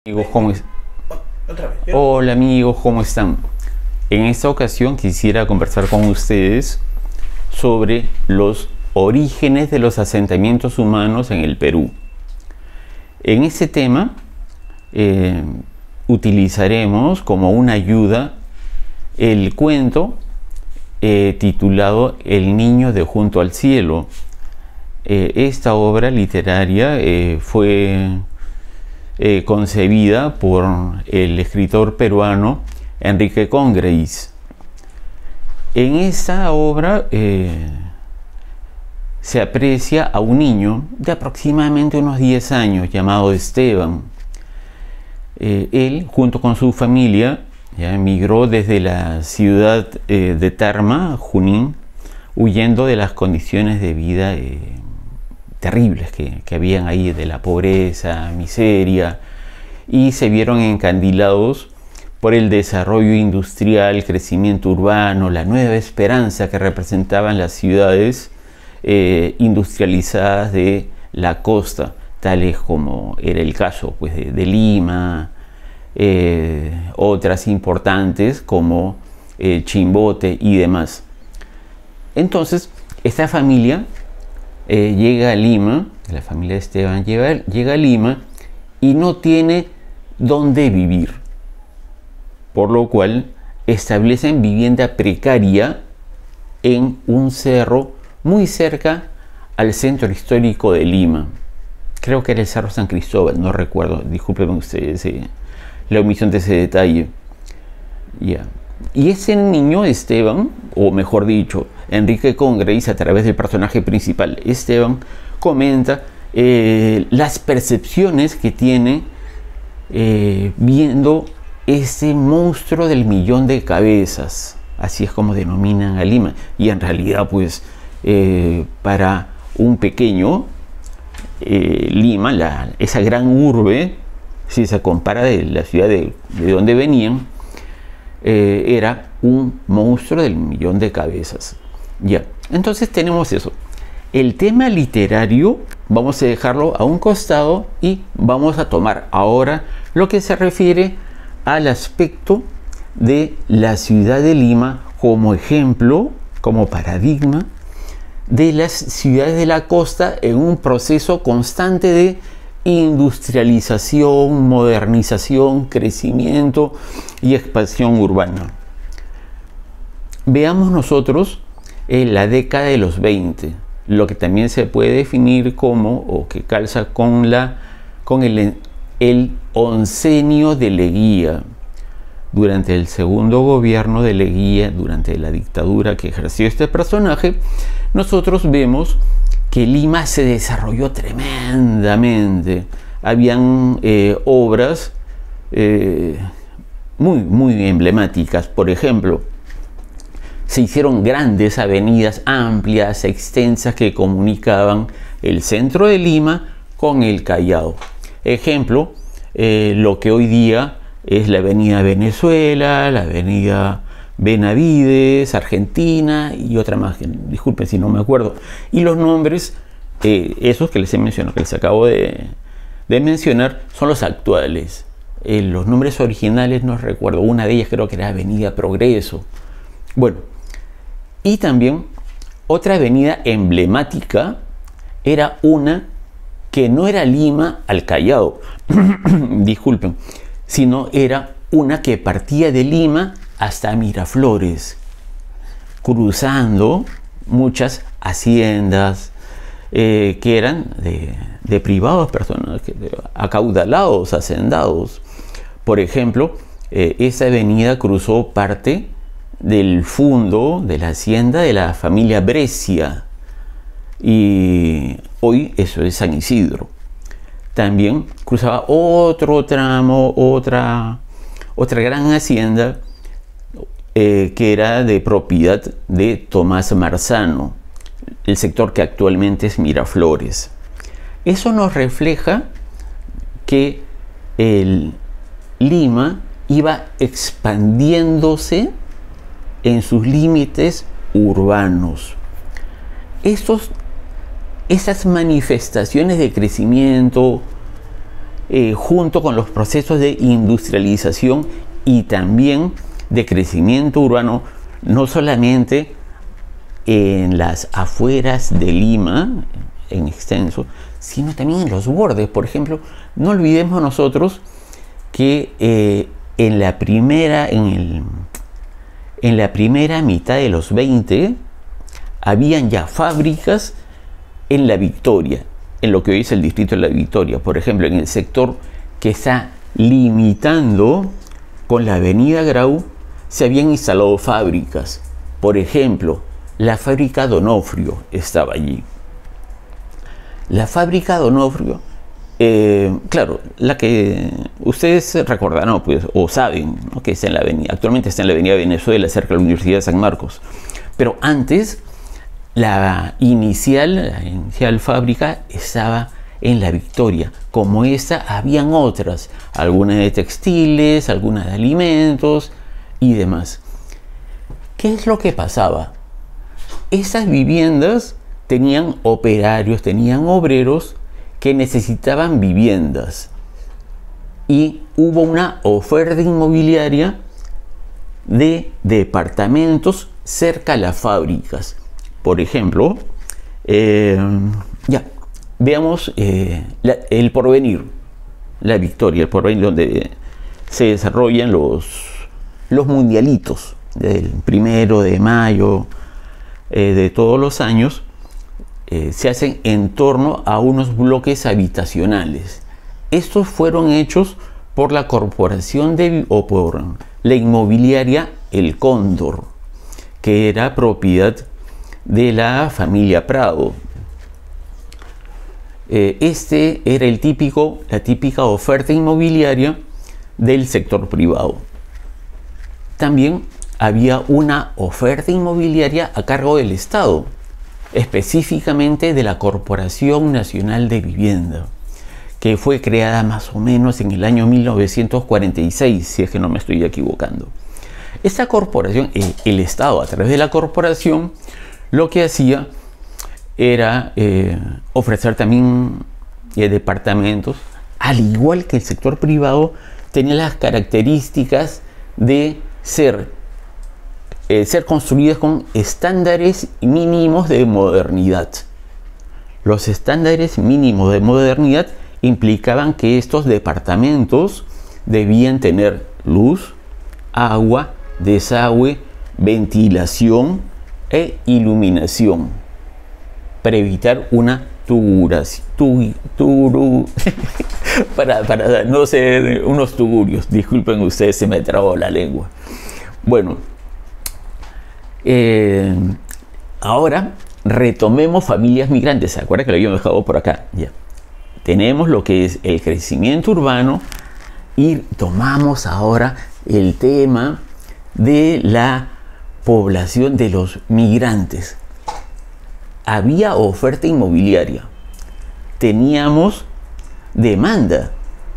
Amigos, ¿cómo Otra vez. Hola amigos, ¿cómo están? En esta ocasión quisiera conversar con ustedes sobre los orígenes de los asentamientos humanos en el Perú. En este tema utilizaremos como una ayuda el cuento titulado El niño de junto al cielo. Esta obra literaria fue concebida por el escritor peruano Enrique Congreis. En esta obra se aprecia a un niño de aproximadamente unos 10 años llamado Esteban. Él, junto con su familia, ya emigró desde la ciudad de Tarma, Junín, huyendo de las condiciones de vida terribles que habían ahí, de la pobreza, miseria, y se vieron encandilados por el desarrollo industrial, crecimiento urbano, la nueva esperanza que representaban las ciudades industrializadas de la costa, tales como era el caso pues, de Lima, otras importantes como Chimbote y demás. Entonces, esta familia llega a Lima, la familia de Esteban llega a Lima y no tiene dónde vivir, por lo cual establecen vivienda precaria en un cerro muy cerca al centro histórico de Lima. Creo que era el Cerro San Cristóbal, no recuerdo, discúlpenme ustedes la omisión de ese detalle. Ya. Y ese niño Esteban, o mejor dicho, Enrique Congreis, a través del personaje principal Esteban, comenta las percepciones que tiene viendo ese monstruo del millón de cabezas. Así es como denominan a Lima. Y en realidad, pues, para un pequeño, Lima, esa gran urbe, si se compara de la ciudad de donde venían, era un monstruo del millón de cabezas. Ya, entonces tenemos eso. El tema literario vamos a dejarlo a un costado y vamos a tomar ahora lo que se refiere al aspecto de la ciudad de Lima como ejemplo, como paradigma de las ciudades de la costa en un proceso constante de industrialización, modernización, crecimiento y expansión urbana. Veamos nosotros la década de los 20, lo que también se puede definir como, o que calza con el oncenio de Leguía. Durante el segundo gobierno de Leguía, durante la dictadura que ejerció este personaje, nosotros vemos que Lima se desarrolló tremendamente. Habían obras muy emblemáticas. Por ejemplo, se hicieron grandes avenidas amplias, extensas, que comunicaban el centro de Lima con el Callao. Ejemplo, lo que hoy día es la avenida Venezuela, la avenida Benavides, Argentina y otra más, disculpen si no me acuerdo. Y los nombres, esos que les he mencionado, que les acabo de mencionar, son los actuales. Los nombres originales no recuerdo, una de ellas creo que era Avenida Progreso. Bueno, y también otra avenida emblemática era una que no era Lima al Callao, disculpen, sino era una que partía de Lima hasta Miraflores, cruzando muchas haciendas que eran de privados, personas acaudalados, hacendados. Por ejemplo, esa avenida cruzó parte del fundo de la hacienda de la familia Brescia, y hoy eso es San Isidro. También cruzaba otro tramo, otra gran hacienda que era de propiedad de Tomás Marzano, el sector que actualmente es Miraflores. Eso nos refleja que Lima iba expandiéndose en sus límites urbanos. Esas manifestaciones de crecimiento junto con los procesos de industrialización y también de crecimiento urbano, no solamente en las afueras de Lima, en extenso, sino también en los bordes. Por ejemplo, no olvidemos nosotros que en la primera mitad de los 20 habían ya fábricas en La Victoria, en lo que hoy es el distrito de La Victoria. Por ejemplo, en el sector que está limitando con la avenida Grau, se habían instalado fábricas. Por ejemplo, la fábrica Donofrio estaba allí. La fábrica Donofrio, claro, la que ustedes recordarán, pues, o saben, ¿no?, que está en la avenida, actualmente está en la avenida Venezuela, cerca de la Universidad de San Marcos. Pero antes, la inicial fábrica estaba en La Victoria. Como esta, habían otras, algunas de textiles, algunas de alimentos y demás. ¿Qué es lo que pasaba? Esas viviendas tenían operarios, tenían obreros que necesitaban viviendas. Y hubo una oferta inmobiliaria de departamentos cerca a las fábricas. Por ejemplo, veamos el Porvenir, La Victoria, el Porvenir, donde se desarrollan los mundialitos del 1 de mayo de todos los años. Se hacen en torno a unos bloques habitacionales. Estos fueron hechos por la corporación o por la inmobiliaria El Cóndor, que era propiedad de la familia Prado. Este era la típica oferta inmobiliaria del sector privado. También había una oferta inmobiliaria a cargo del Estado, específicamente de la Corporación Nacional de Vivienda, que fue creada más o menos en el año 1946, si es que no me estoy equivocando. Esta corporación, el Estado, a través de la corporación, lo que hacía era ofrecer también departamentos, al igual que el sector privado, tenía las características de ser construidas con estándares mínimos de modernidad. Los estándares mínimos de modernidad implicaban que estos departamentos debían tener luz, agua, desagüe, ventilación e iluminación, para evitar una para no ser unos tugurios. Disculpen ustedes, se me trabó la lengua. Bueno, ahora retomemos familias migrantes. ¿Se acuerdan que lo habíamos dejado por acá? Ya. Tenemos lo que es el crecimiento urbano y tomamos ahora el tema de la población de los migrantes. Había oferta inmobiliaria, teníamos demanda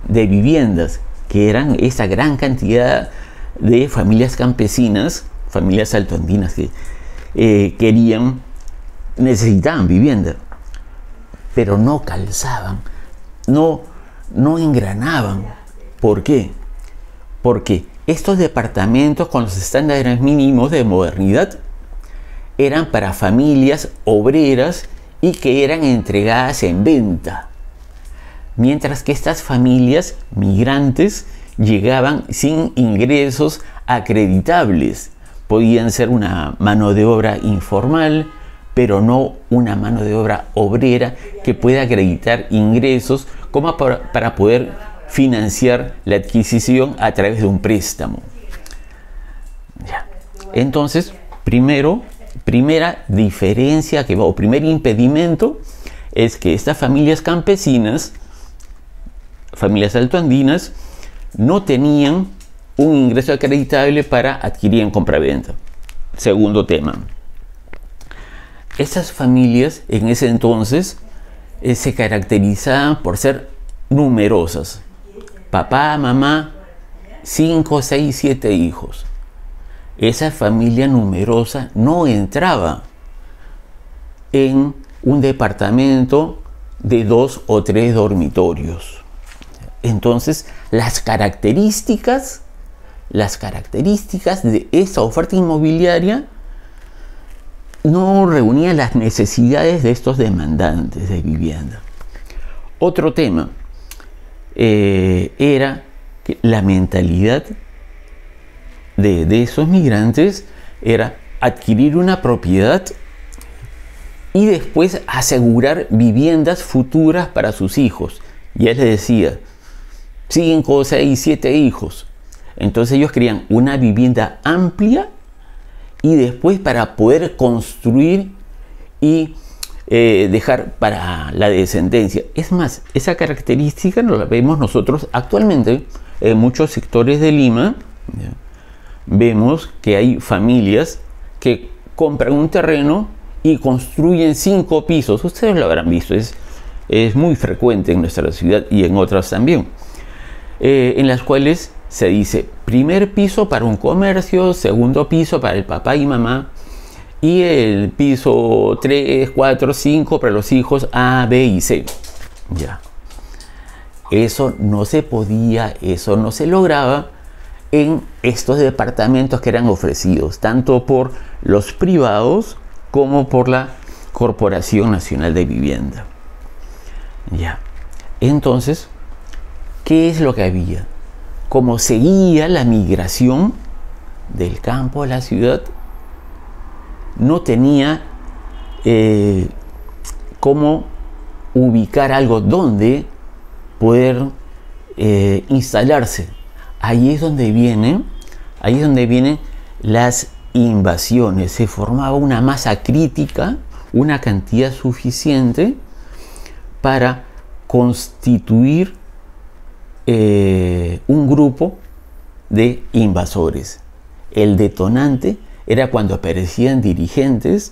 de viviendas, que eran esa gran cantidad de familias campesinas, familias altoandinas que necesitaban vivienda, pero no calzaban, no engranaban. ¿Por qué? Porque estos departamentos con los estándares mínimos de modernidad eran para familias obreras y que eran entregadas en venta, mientras que estas familias migrantes llegaban sin ingresos acreditables. Podían ser una mano de obra informal, pero no una mano de obra obrera que pueda acreditar ingresos como para poder financiar la adquisición a través de un préstamo. Ya. Entonces, primera diferencia o primer impedimento es que estas familias campesinas, familias altoandinas, no tenían un ingreso acreditable para adquirir en compraventa. Segundo tema, estas familias en ese entonces se caracterizaban por ser numerosas. Papá, mamá, 5, 6, 7 hijos. Esa familia numerosa no entraba en un departamento de 2 o 3 dormitorios. Entonces, las características de esa oferta inmobiliaria no reunían las necesidades de estos demandantes de vivienda. Otro tema era que la mentalidad de esos migrantes era adquirir una propiedad y después asegurar viviendas futuras para sus hijos. Ya les decía, 5, 6, 7 hijos. Entonces ellos querían una vivienda amplia y después para poder construir y dejar para la descendencia. Es más, esa característica nos la vemos nosotros actualmente en muchos sectores de Lima. ¿Ya? Vemos que hay familias que compran un terreno y construyen 5 pisos. Ustedes lo habrán visto, es muy frecuente en nuestra ciudad y en otras también, en las cuales se dice primer piso para un comercio, segundo piso para el papá y mamá, y el piso 3, 4, 5 para los hijos A, B y C. Ya. Eso no se podía, eso no se lograba en estos departamentos que eran ofrecidos, tanto por los privados como por la Corporación Nacional de Vivienda. Ya. Entonces, ¿qué es lo que había? Como seguía la migración del campo a la ciudad, no tenía cómo ubicar algo donde poder instalarse. Ahí es donde vienen las invasiones. Se formaba una masa crítica, una cantidad suficiente para constituir un grupo de invasores. El detonante era cuando aparecían dirigentes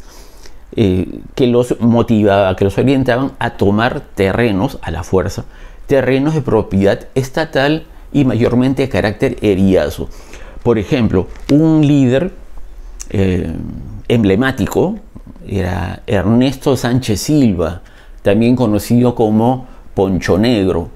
que los motivaban, que los orientaban a tomar terrenos a la fuerza, terrenos de propiedad estatal y mayormente de carácter eriazo. Por ejemplo, un líder emblemático era Ernesto Sánchez Silva, también conocido como Poncho Negro.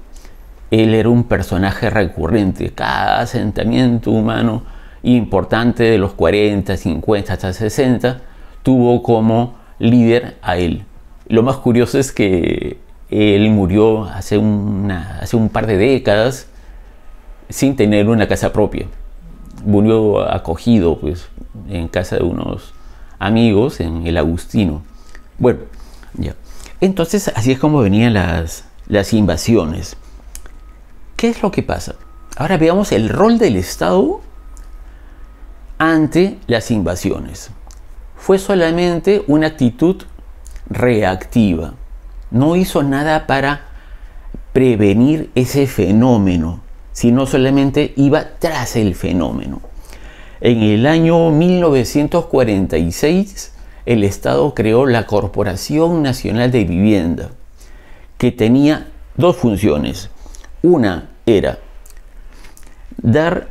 Él era un personaje recurrente. Cada asentamiento humano importante de los 40, 50 hasta 60 tuvo como líder a él. Lo más curioso es que él murió hace un par de décadas sin tener una casa propia. Murió acogido pues en casa de unos amigos en el Agustino. Bueno, ya. Entonces así es como venían las invasiones. ¿Qué es lo que pasa? Ahora veamos el rol del Estado ante las invasiones. Fue solamente una actitud reactiva. No hizo nada para prevenir ese fenómeno, sino solamente iba tras el fenómeno. En el año 1946, el Estado creó la Corporación Nacional de Vivienda, que tenía 2 funciones. Una era dar,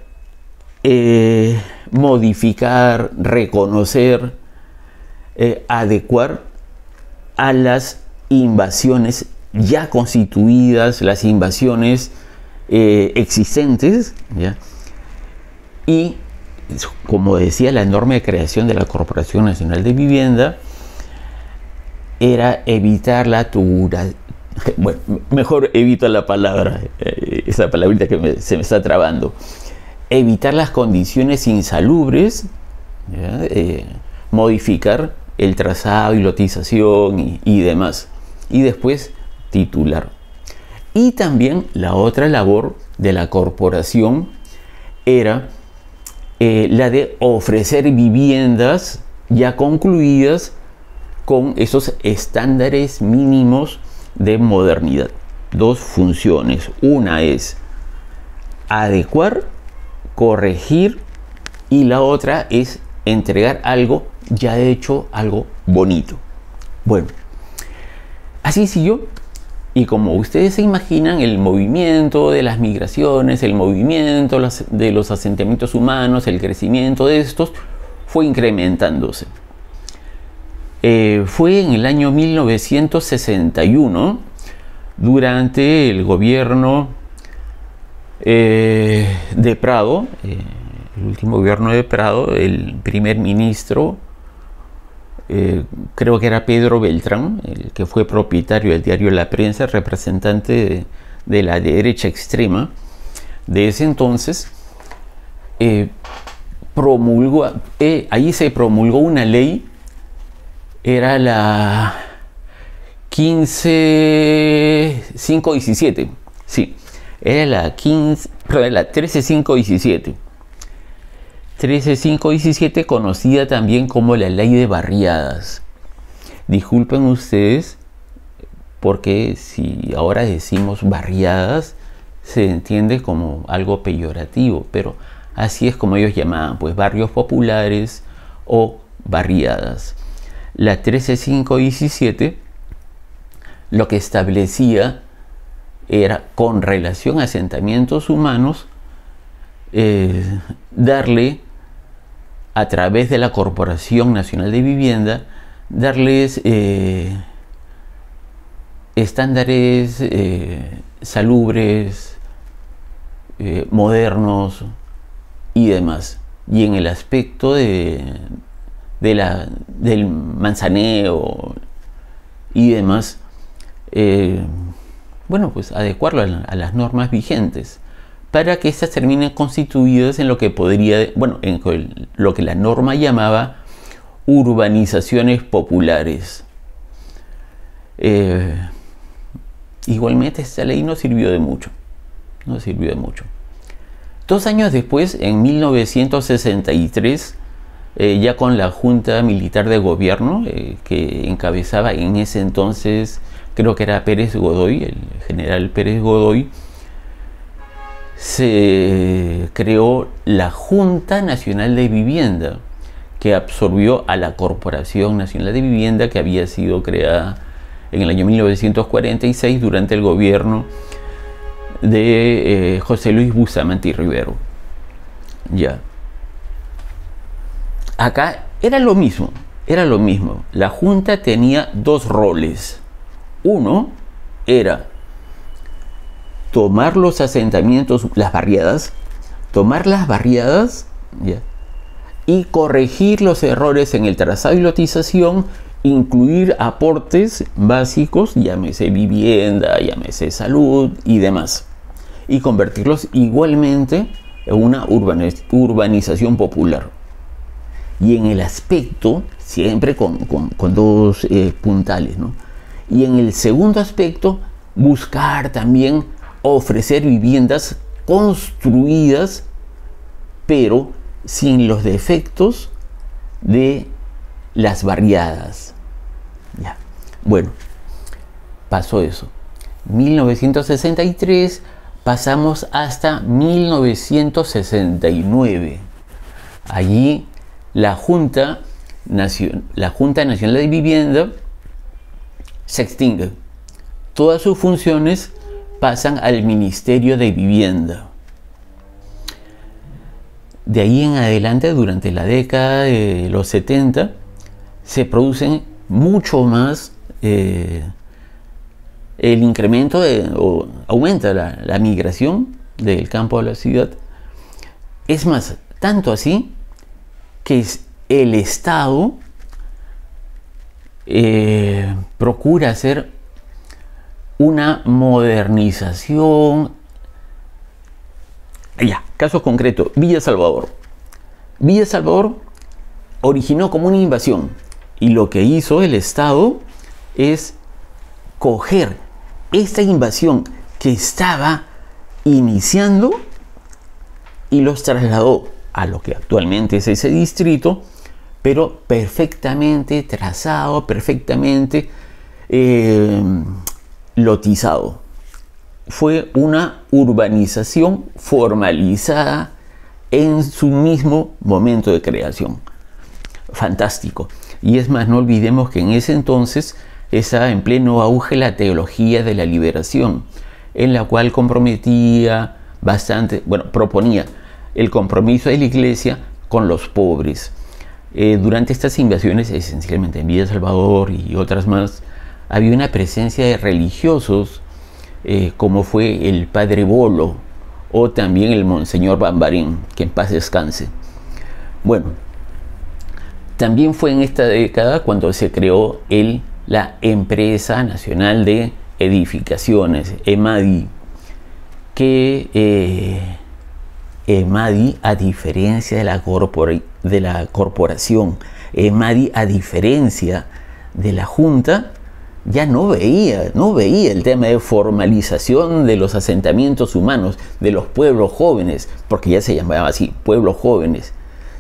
modificar, reconocer, adecuar a las invasiones ya constituidas, las invasiones existentes, ¿ya? Y como decía la enorme creación de la Corporación Nacional de Vivienda, era evitar la bueno, mejor evito la palabra, esa palabrita que se me está trabando. Evitar las condiciones insalubres, modificar el trazado y lotización y demás. Y después titular. Y también la otra labor de la corporación era la de ofrecer viviendas ya concluidas con esos estándares mínimos de modernidad. 2 funciones. Una es adecuar, corregir, y la otra es entregar algo ya hecho, algo bonito. Bueno, así siguió. Y como ustedes se imaginan, el movimiento de las migraciones, el movimiento de los asentamientos humanos, el crecimiento de estos fue incrementándose. Fue en el año 1961, durante el gobierno de Prado, el último gobierno de Prado, el primer ministro, creo que era Pedro Beltrán, el que fue propietario del diario La Prensa, representante de la derecha extrema de ese entonces, ahí se promulgó una ley, era la 15517, sí, era la 13517. 13517, conocida también como la ley de barriadas. Disculpen ustedes, porque si ahora decimos barriadas, se entiende como algo peyorativo, pero así es como ellos llamaban, pues, barrios populares o barriadas. La 13517 lo que establecía era, con relación a asentamientos humanos, darle, a través de la Corporación Nacional de Vivienda, darles estándares salubres, modernos y demás. Y en el aspecto del manzaneo y demás, bueno, pues adecuarlo a las normas vigentes, para que éstas terminen constituidas en lo que podría, bueno, en lo que la norma llamaba urbanizaciones populares. Igualmente esta ley no sirvió de mucho. 2 años después, en 1963, ya con la Junta Militar de Gobierno, que encabezaba en ese entonces, creo que era Pérez Godoy, el general Pérez Godoy, se creó la Junta Nacional de Vivienda, que absorbió a la Corporación Nacional de Vivienda, que había sido creada en el año 1946 durante el gobierno de José Luis Bustamante y Rivero. Ya. Acá era lo mismo. La Junta tenía 2 roles. Uno era tomar los asentamientos, las barriadas, ¿ya?, y corregir los errores en el trazado y lotización, incluir aportes básicos, llámese vivienda, llámese salud y demás, y convertirlos igualmente en una urbanización popular. Y en el aspecto, siempre con 2 puntales, ¿no? Y en el segundo aspecto, buscar también ofrecer viviendas construidas, pero sin los defectos de las barriadas. Ya. Bueno, pasó eso. 1963, pasamos hasta 1969. Allí la Junta Nacional de Vivienda se extingue. Todas sus funciones pasan al Ministerio de Vivienda. De ahí en adelante, durante la década de los 70, se producen mucho más, el incremento o aumenta la migración del campo a la ciudad. Es más, tanto así que el Estado procura hacer una modernización. Ya, caso concreto, Villa Salvador. Villa Salvador originó como una invasión, y lo que hizo el Estado es coger esta invasión que estaba iniciando y los trasladó a lo que actualmente es ese distrito, pero perfectamente trazado, perfectamente lotizado. Fue una urbanización formalizada en su mismo momento de creación. Fantástico. Y es más, no olvidemos que en ese entonces estaba en pleno auge la teología de la liberación, en la cual comprometía bastante, bueno, proponía el compromiso de la Iglesia con los pobres. Durante estas invasiones, esencialmente en Villa Salvador y otras más, había una presencia de religiosos, como fue el Padre Bolo o también el Monseñor Bambarín, que en paz descanse. Bueno, también fue en esta década cuando se creó la Empresa Nacional de Edificaciones, EMADI, que EMADI, a diferencia de la corporación, EMADI, a diferencia de la Junta, ya no veía el tema de formalización de los asentamientos humanos, de los pueblos jóvenes, porque ya se llamaba así, pueblos jóvenes,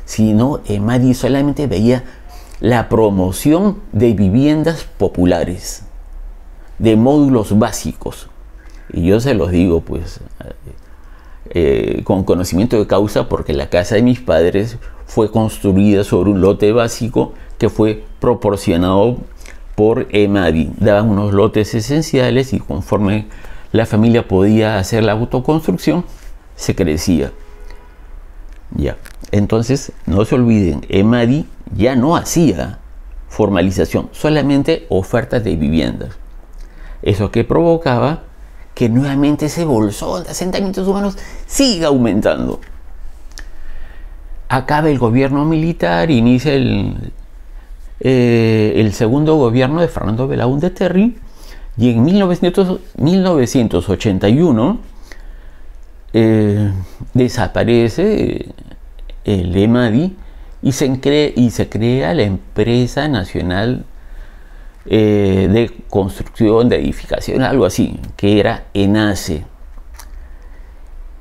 sino EMADI solamente veía la promoción de viviendas populares, de módulos básicos. Y yo se los digo pues con conocimiento de causa, porque la casa de mis padres fue construida sobre un lote básico que fue proporcionado por EMADI. Daban unos lotes esenciales y conforme la familia podía hacer la autoconstrucción, se crecía. Ya. Entonces, no se olviden, EMADI ya no hacía formalización, solamente ofertas de viviendas. Eso que provocaba que nuevamente ese bolsón de asentamientos humanos siga aumentando. Acaba el gobierno militar, inicia el segundo gobierno de Fernando Belaúnde Terry, y en 1981 desaparece el EMADI y se crea la Empresa Nacional de Construcción de Edificación, algo así, que era ENACE.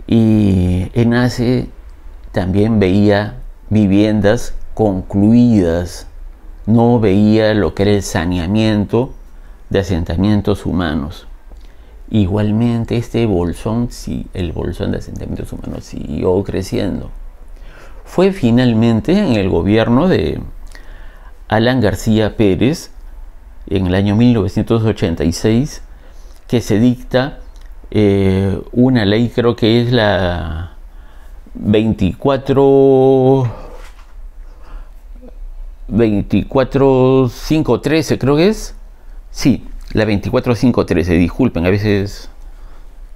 Y ENACE también veía viviendas concluidas, no veía lo que era el saneamiento de asentamientos humanos. Igualmente el bolsón de asentamientos humanos siguió creciendo. Fue finalmente en el gobierno de Alan García Pérez, en el año 1986, que se dicta una ley, creo que es la 24513, creo que es. Sí, la 24513, disculpen, a veces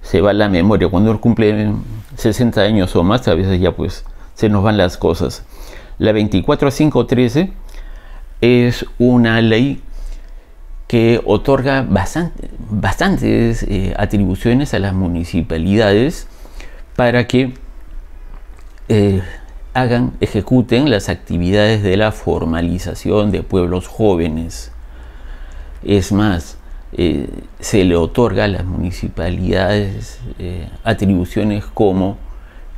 se va la memoria. Cuando uno cumple 60 años o más, a veces ya pues se nos van las cosas. La 24513 es una ley que otorga bastantes atribuciones a las municipalidades para que ejecuten las actividades de la formalización de pueblos jóvenes. Es más, se le otorga a las municipalidades atribuciones como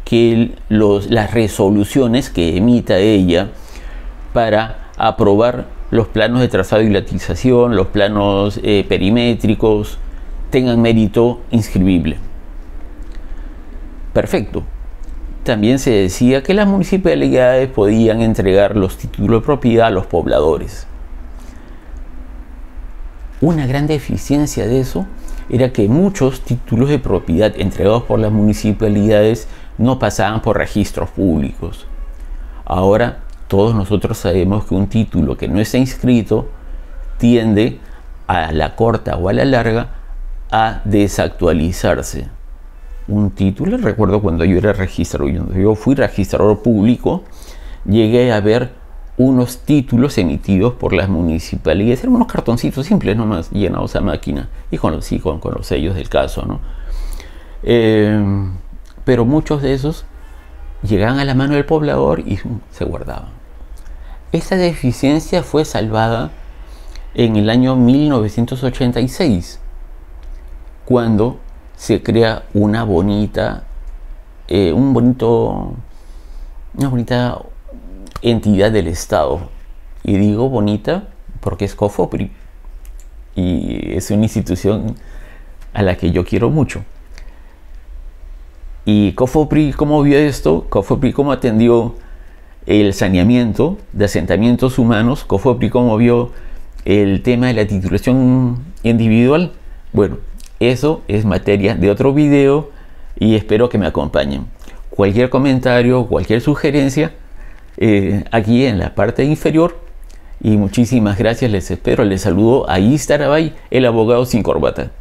que las resoluciones que emita ella para aprobar los planos de trazado y latización, los planos perimétricos, tengan mérito inscribible. Perfecto. También se decía que las municipalidades podían entregar los títulos de propiedad a los pobladores. Una gran deficiencia de eso era que muchos títulos de propiedad entregados por las municipalidades no pasaban por registros públicos. Ahora todos nosotros sabemos que un título que no está inscrito tiende a la corta o a la larga a desactualizarse. Un título, recuerdo cuando yo era registrador, yo fui registrador público, llegué a ver unos títulos emitidos por las municipalidades, eran unos cartoncitos simples nomás, llenados a máquina, y con los sellos del caso, ¿no? Pero muchos de esos llegaban a la mano del poblador y se guardaban. Esta deficiencia fue salvada en el año 1986, cuando se crea una bonita entidad del Estado. Y digo bonita porque es COFOPRI, y es una institución a la que yo quiero mucho. Y COFOPRI, ¿cómo vio esto? COFOPRI, ¿cómo atendió el saneamiento de asentamientos humanos? COFOPRI, ¿cómo vio el tema de la titulación individual? Bueno, eso es materia de otro video y espero que me acompañen. Cualquier comentario, cualquier sugerencia, aquí en la parte inferior. Y muchísimas gracias, les espero. Les saludo a Istarabay, el abogado sin corbata.